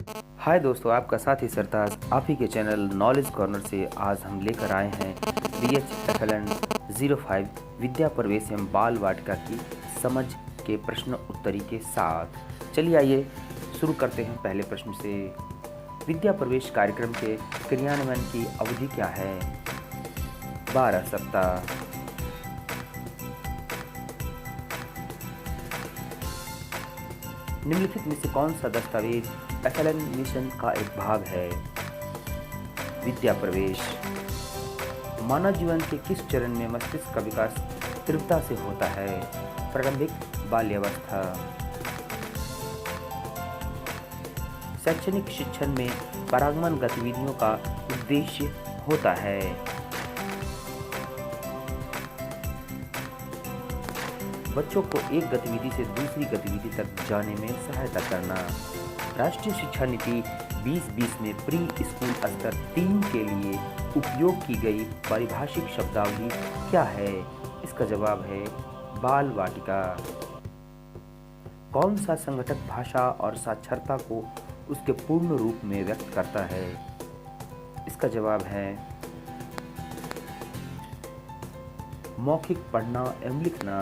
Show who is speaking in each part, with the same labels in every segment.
Speaker 1: हाय दोस्तों, आपका साथी सरताज आप ही के चैनल नॉलेज कॉर्नर से आज हम लेकर आए हैं BHFLN 05 विद्या प्रवेश एवं बाल वाटिका की समझ के प्रश्न उत्तरी के साथ। चलिए आइए शुरू करते हैं पहले प्रश्न से। विद्या प्रवेश कार्यक्रम के क्रियान्वयन की अवधि क्या है? 12 सप्ताह। निम्नलिखित में से कौन सा दस्तावेज FLN मिशन का एक भाग है? विद्या प्रवेश। मानव जीवन के किस चरण में मस्तिष्क का विकास तीव्रता से होता है? प्रारंभिक बाल्यावस्था। शैक्षणिक शिक्षण में परागमन गतिविधियों का उद्देश्य होता है। बच्चों को एक गतिविधि से दूसरी गतिविधि तक जाने में सहायता करना। राष्ट्रीय शिक्षा नीति 2020 में प्री स्कूल स्तर 3 के लिए उपयोग की गई पारिभाषिक शब्दावली क्या है? इसका जवाब है बाल वाटिका। कौन सा संगठक भाषा और साक्षरता को उसके पूर्ण रूप में व्यक्त करता है? इसका जवाब है मौखिक पढ़ना एवं लिखना।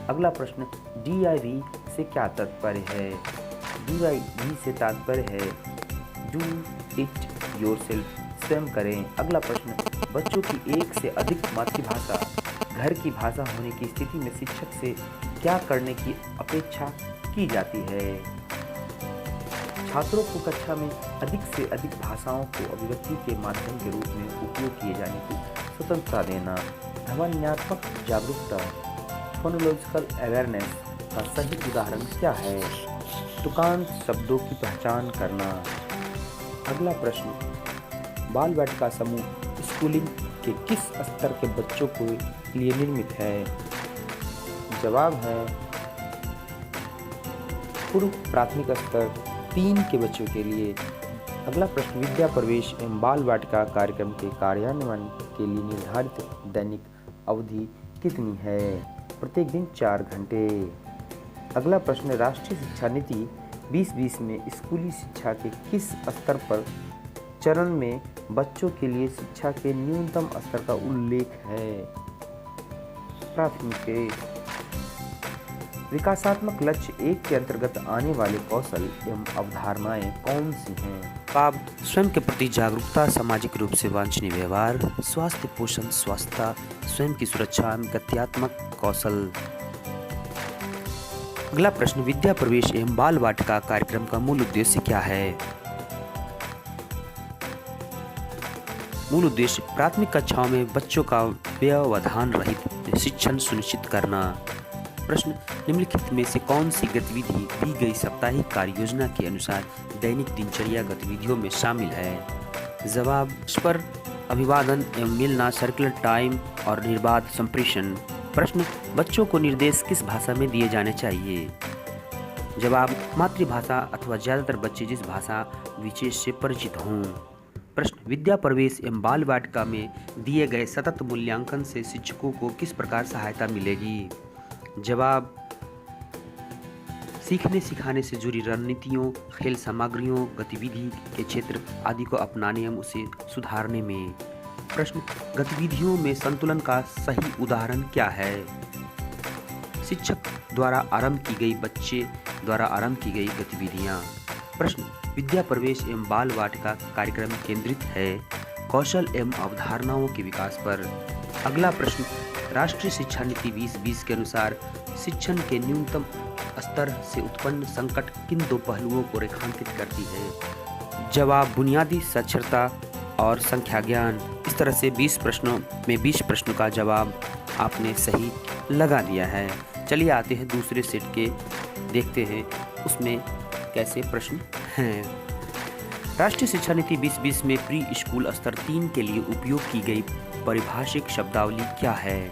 Speaker 1: अगला प्रश्न DIV से क्या तात्पर्य है? DIV से तात्पर्य है डू इट योरसेल्फ, स्वयं करें। अगला प्रश्न बच्चों की एक से अधिक मातृभाषा घर की भाषा होने की स्थिति में शिक्षक से क्या करने की अपेक्षा की जाती है? छात्रों को कक्षा में अधिक से अधिक भाषाओं को अभिव्यक्ति के माध्यम के रूप में उपयोग किए जाने की स्वतंत्रता देना। ध्वन्यात्मक जागरूकता फोनोलॉजिकल अवेयरनेस का सही उदाहरण क्या है? तुकांत शब्दों की पहचान करना। अगला प्रश्न बाल वाटिका समूह स्कूलिंग के किस स्तर के बच्चों के लिए निर्मित है? जवाब है पूर्व प्राथमिक स्तर 3 के बच्चों के लिए। अगला प्रश्न विद्या प्रवेश एवं बाल वाटिका कार्यक्रम के कार्यान्वयन के लिए निर्धारित दैनिक अवधि कितनी है? प्रत्येक दिन 4 घंटे। अगला प्रश्न राष्ट्रीय शिक्षा नीति 2020 में स्कूली शिक्षा के किस स्तर पर चरण में बच्चों के लिए शिक्षा के न्यूनतम स्तर का उल्लेख है? प्राथमिक। विकासात्मक लक्ष्य 1 के अंतर्गत आने वाले कौशल एवं अवधारणाएं कौन सी हैं?
Speaker 2: आप स्वयं के प्रति जागरूकता, सामाजिक रूप से वांछनीय व्यवहार, स्वास्थ्य पोषण, स्वास्थ्य, स्वयं की सुरक्षा, गत्यात्मक कौशल। अगला प्रश्न विद्या प्रवेश एवं बाल वाटिका कार्यक्रम का मूल उद्देश्य क्या है? मूल उद्देश्य प्राथमिक कक्षाओं में बच्चों का व्यवधान रहित शिक्षण सुनिश्चित करना। प्रश्न निम्नलिखित में से कौन सी गतिविधि दी गई साप्ताहिक कार्य योजना के अनुसार दैनिक दिनचर्या गतिविधियों में शामिल है? जवाब परस्पर अभिवादन एवं मिलना, सर्कुलर टाइम और निर्बाध संप्रेषण। प्रश्न बच्चों को निर्देश किस भाषा में दिए जाने चाहिए? जवाब मातृभाषा अथवा ज़्यादातर बच्चे जिस भाषा विशेष से परिचित हों। प्रश्न विद्या प्रवेश एवं बाल वाटिका में दिए गए सतत मूल्यांकन से शिक्षकों को किस प्रकार सहायता मिलेगी? जवाब सीखने सिखाने से जुड़ी रणनीतियों, खेल सामग्रियों, गतिविधि के क्षेत्र आदि को अपनाने एवं उसे सुधारने में। प्रश्न गतिविधियों में संतुलन का सही उदाहरण क्या है? शिक्षक द्वारा आरंभ की गई, बच्चे द्वारा आरंभ की गई गतिविधियां। प्रश्न विद्या प्रवेश एवं बाल वाटिका कार्यक्रम केंद्रित है कौशल एवं अवधारणाओं के विकास पर। अगला प्रश्न राष्ट्रीय शिक्षा नीति 2020 के अनुसार शिक्षण के न्यूनतम स्तर से उत्पन्न संकट किन 2 पहलुओं को रेखांकित करती है? जवाब बुनियादी साक्षरता और संख्या ज्ञान। इस तरह से 20 प्रश्नों में 20 प्रश्नों का जवाब आपने सही लगा दिया है। चलिए आते हैं दूसरे सेट के, देखते हैं उसमें कैसे प्रश्न हैं। राष्ट्रीय शिक्षा नीति 2020 में प्री स्कूल स्तर 3 के लिए उपयोग की गई पारिभाषिक शब्दावली क्या है?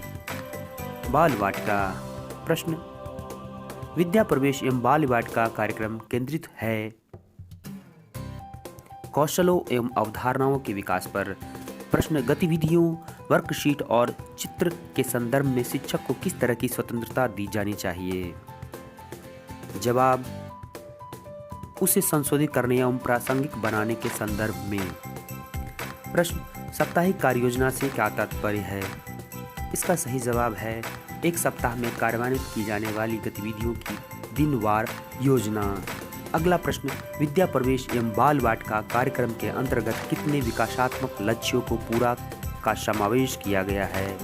Speaker 2: बाल वाटिका। प्रश्न विद्या प्रवेश एवं बाल वाटिका कार्यक्रम केंद्रित है कौशलों एवं अवधारणाओं के विकास पर। प्रश्न गतिविधियों, वर्कशीट और चित्र के संदर्भ में शिक्षक को किस तरह की स्वतंत्रता दी जानी चाहिए? जवाब उसे संशोधित करने एवं प्रासंगिक बनाने के संदर्भ में। प्रश्न, साप्ताहिक कार्य योजना से क्या तात्पर्य है? इसका सही जवाब है एक सप्ताह में कार्यान्वित की जाने वाली गतिविधियों की दिनवार योजना। अगला प्रश्न, विद्या प्रवेश एवं बाल वाटिका कार्यक्रम के अंतर्गत कितने विकासात्मक लक्ष्यों को पूरा का समावेश किया गया है?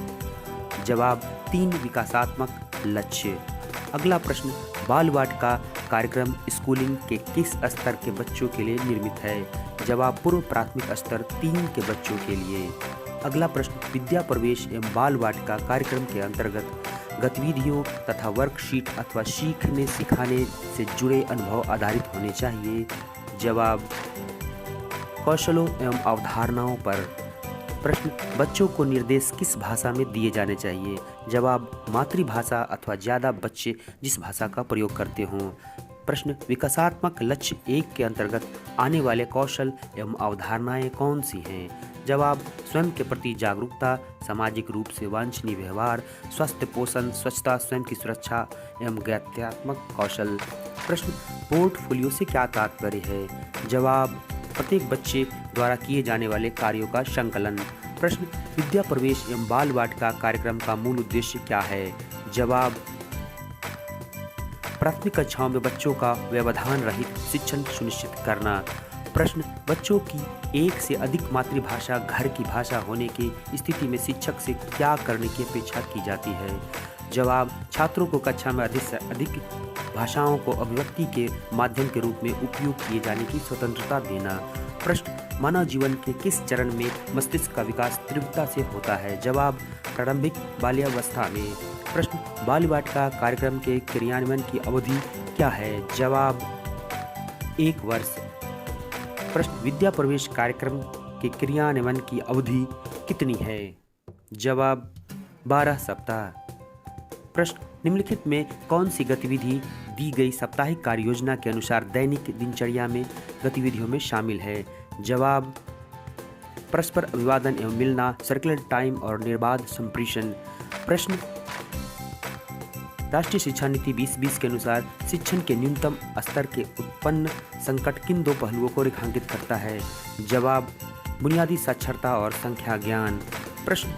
Speaker 2: जवाब, 3 विकासात्मक लक्ष्य। अगला प्रश्न, बाल वाटिका कार्यक्रम स्कूलिंग के किस स्तर के बच्चों के लिए निर्मित है? जवाब, पूर्व प्राथमिक स्तर 3 के बच्चों के लिए। अगला प्रश्न, विद्या प्रवेश एवं बाल वाटिका कार्यक्रम के अंतर्गत गतिविधियों तथा वर्कशीट अथवा सीखने सिखाने से जुड़े अनुभव आधारित होने चाहिए। जवाब, कौशलों एवं अवधारणाओं पर। प्रश्न, बच्चों को निर्देश किस भाषा में दिए जाने चाहिए? जवाब, मातृभाषा अथवा ज़्यादा बच्चे जिस भाषा का प्रयोग करते हों। प्रश्न, विकासात्मक लक्ष्य 1 के अंतर्गत आने वाले कौशल एवं अवधारणाएं कौन सी हैं? जवाब, स्वयं के प्रति जागरूकता, सामाजिक रूप से वांछनीय व्यवहार, स्वस्थ पोषण, स्वच्छता, स्वयं की सुरक्षा एवं ज्ञात्मक कौशल। प्रश्न, पोर्टफोलियो से क्या तात्पर्य है? जवाब, प्रत्येक बच्चे द्वारा किए जाने वाले कार्यों का संकलन। प्रश्न, विद्या प्रवेश एवं बाल वाटिका कार्यक्रम का मूल उद्देश्य क्या है? जवाब, प्राथमिक कक्षाओं में बच्चों का व्यवधान रहित शिक्षण सुनिश्चित करना। प्रश्न, बच्चों की एक से अधिक मातृभाषा घर की भाषा होने की स्थिति में शिक्षक से क्या करने की अपेक्षा की जाती है? जवाब, छात्रों को कक्षा में अधिक से अधिक भाषाओं को अभिव्यक्ति के माध्यम के रूप में उपयोग किए जाने की स्वतंत्रता देना। प्रश्न, मानव जीवन के किस चरण में मस्तिष्क का विकास तीव्रता से होता है? जवाब, प्रारंभिक बाल्यावस्था में। प्रश्न, बाल वाटिका कार्यक्रम के क्रियान्वयन की अवधि क्या है? जवाब, 1 वर्ष। प्रश्न, विद्या प्रवेश कार्यक्रम के क्रियान्वयन की अवधि कितनी है? जवाब, 12 सप्ताह। प्रश्न, निम्नलिखित में कौन सी गतिविधि दी गई साप्ताहिक कार्य योजना के अनुसार दैनिक दिनचर्या में गतिविधियों में शामिल है? जवाब, परस्पर अभिवादन एवं मिलना, सर्कुलर टाइम और निर्बाध संप्रेषण। प्रश्न, राष्ट्रीय शिक्षा नीति 2020 के अनुसार शिक्षण के न्यूनतम स्तर के उत्पन्न संकट किन 2 पहलुओं को रेखांकित करता है? जवाब, बुनियादी साक्षरता और संख्या ज्ञान। प्रश्न,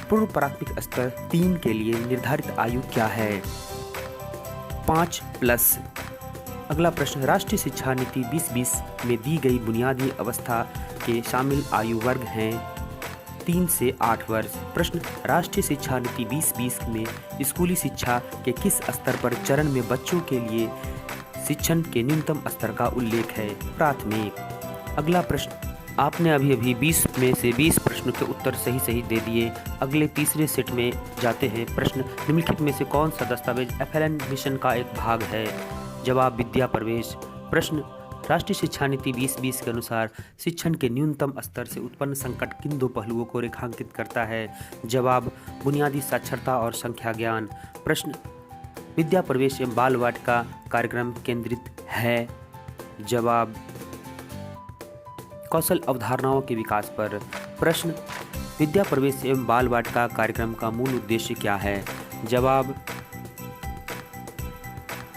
Speaker 2: पूर्व प्राथमिक स्तर 3 के लिए निर्धारित आयु क्या है? 5+। अगला प्रश्न, राष्ट्रीय शिक्षा नीति 2020 में दी गई बुनियादी अवस्था के शामिल आयु वर्ग हैं 3 से 8 वर्ष। प्रश्न, राष्ट्रीय शिक्षा नीति 2020 में स्कूली शिक्षा के किस स्तर पर चरण में बच्चों के लिए शिक्षण के न्यूनतम स्तर का उल्लेख है? प्राथमिक। अगला प्रश्न, आपने अभी 20 में से 20 प्रश्नों के उत्तर सही दे दिए। अगले तीसरे सेट में जाते हैं। प्रश्न, निम्नलिखित में से कौन सा दस्तावेज FLN मिशन का एक भाग है? जवाब, विद्या प्रवेश। प्रश्न, राष्ट्रीय शिक्षा नीति 2020 के अनुसार शिक्षण के न्यूनतम स्तर से उत्पन्न संकट किन 2 पहलुओं को रेखांकित करता है? जवाब, बुनियादी साक्षरता और संख्या ज्ञान। प्रश्न, विद्या प्रवेश एवं बाल वाटिका कार्यक्रम केंद्रित है? जवाब, कौशल अवधारणाओं के विकास पर। प्रश्न, विद्या प्रवेश एवं बाल वाटिका कार्यक्रम का मूल उद्देश्य क्या है? जवाब,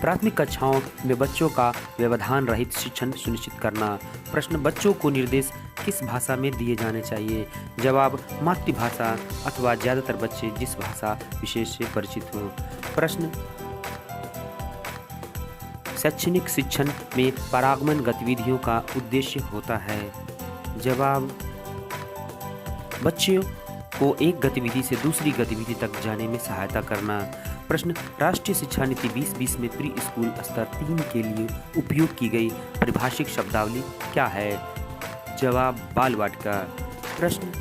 Speaker 2: प्राथमिक कक्षाओं में बच्चों का व्यवधान रहित शिक्षण सुनिश्चित करना। प्रश्न, बच्चों को निर्देश किस भाषा में दिए जाने चाहिए? जवाब, मातृभाषा अथवा ज़्यादातर बच्चे जिस भाषा विशेष से परिचित हों। प्रश्न, शैक्षणिक शिक्षण में पारगमन गतिविधियों का उद्देश्य होता है? जवाब, बच्चों को एक गतिविधि से दूसरी गतिविधि तक जाने में सहायता करना। प्रश्न, राष्ट्रीय शिक्षा नीति 2020 में प्री स्कूल स्तर 3 के लिए उपयोग की गई परिभाषिक शब्दावली क्या है? जवाब, बाल वाटिका। प्रश्न,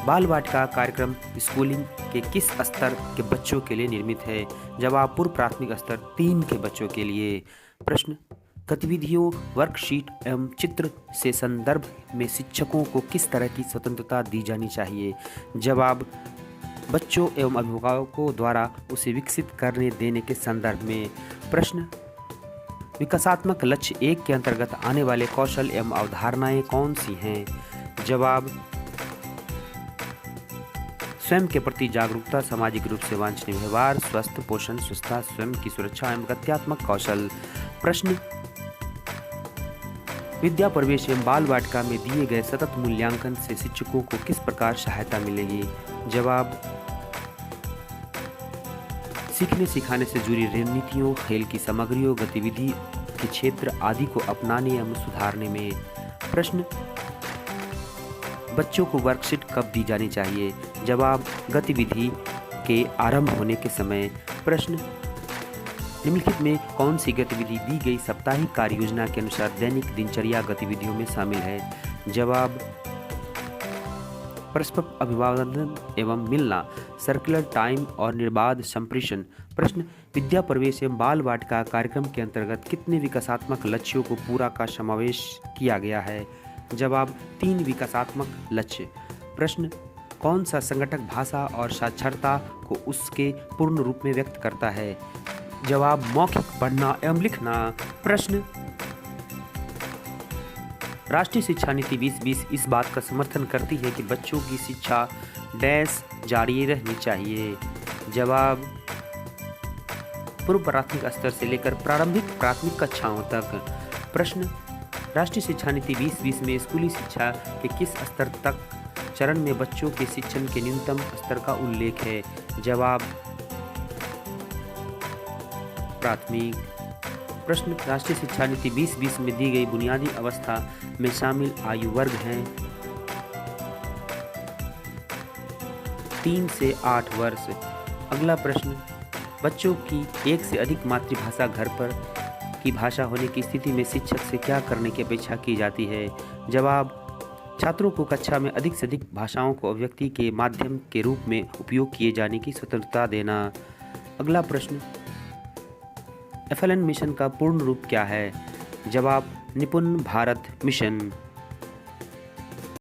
Speaker 2: बाल वाटिका कार्यक्रम स्कूलिंग के किस स्तर के बच्चों के लिए निर्मित है? जवाब, पूर्व प्राथमिक स्तर 3 के बच्चों के लिए। प्रश्न, गतिविधियों, वर्कशीट एवं चित्र से संदर्भ में शिक्षकों को किस तरह की स्वतंत्रता दी जानी चाहिए? जवाब, बच्चों एवं अभिभावकों द्वारा उसे विकसित करने देने के संदर्भ में। प्रश्न, विकासात्मक लक्ष्य 1 के अंतर्गत आने वाले कौशल एवं अवधारणाएं कौन सी हैं? जवाब, स्वयं के प्रति जागरूकता, सामाजिक रूप से वांछनीय व्यवहार, स्वस्थ पोषण, स्वच्छता, स्वयं की सुरक्षा एवं गत्यात्मक कौशल। प्रश्न, विद्या प्रवेश एवं बाल वाटिका में दिए गए सतत मूल्यांकन से शिक्षकों को किस प्रकार सहायता मिलेगी? जवाब, सीखने सिखाने से जुड़ी रणनीतियों, खेल की सामग्रियों, गतिविधि के क्षेत्र आदि को अपनाने एवं सुधारने में। प्रश्न, बच्चों को वर्कशीट कब दी जानी चाहिए? जवाब, गतिविधि के आरंभ होने के समय। प्रश्न, निम्नलिखित में कौन सी गतिविधि दी गई साप्ताहिक कार्य योजना के अनुसार दैनिक दिनचर्या गतिविधियों में शामिल है? जवाब, परस्पर अभिवादन एवं मिलना, सर्कुलर टाइम और निर्बाध संप्रेषण। प्रश्न, विद्या प्रवेश एवं बाल वाटिका कार्यक्रम के अंतर्गत कितने विकासात्मक लक्ष्यों को पूरा का समावेश किया गया है? जवाब, 3 विकासात्मक लक्ष्य। प्रश्न, कौन सा संगठक भाषा और साक्षरता को उसके पूर्ण रूप में व्यक्त करता है? जवाब, मौखिक पढ़ना एवं लिखना। प्रश्न, राष्ट्रीय शिक्षा नीति 2020 इस बात का समर्थन करती है कि बच्चों की शिक्षा डैश जारी रहनी चाहिए। जवाब, पूर्व प्राथमिक स्तर से लेकर प्राथमिक कक्षाओं तक। प्रश्न, राष्ट्रीय शिक्षा नीति 2020 में स्कूली शिक्षा के किस स्तर तक चरण में बच्चों के शिक्षण के न्यूनतम स्तर का उल्लेख है? जवाब, प्राथमिक। प्रश्न, राष्ट्रीय शिक्षा नीति 2020 में दी गई बुनियादी अवस्था में शामिल आयु वर्ग हैं 3 से 8 वर्ष। अगला प्रश्न, बच्चों की एक से अधिक मातृभाषा घर पर की भाषा होने की स्थिति में शिक्षक से क्या करने की अपेक्षा की जाती है? जवाब, छात्रों को कक्षा में अधिक से अधिक भाषाओं को अभिव्यक्ति के माध्यम के रूप में उपयोग किए जाने की स्वतंत्रता देना। अगला प्रश्न, FLN मिशन का पूर्ण रूप क्या है? जवाब, निपुण भारत मिशन।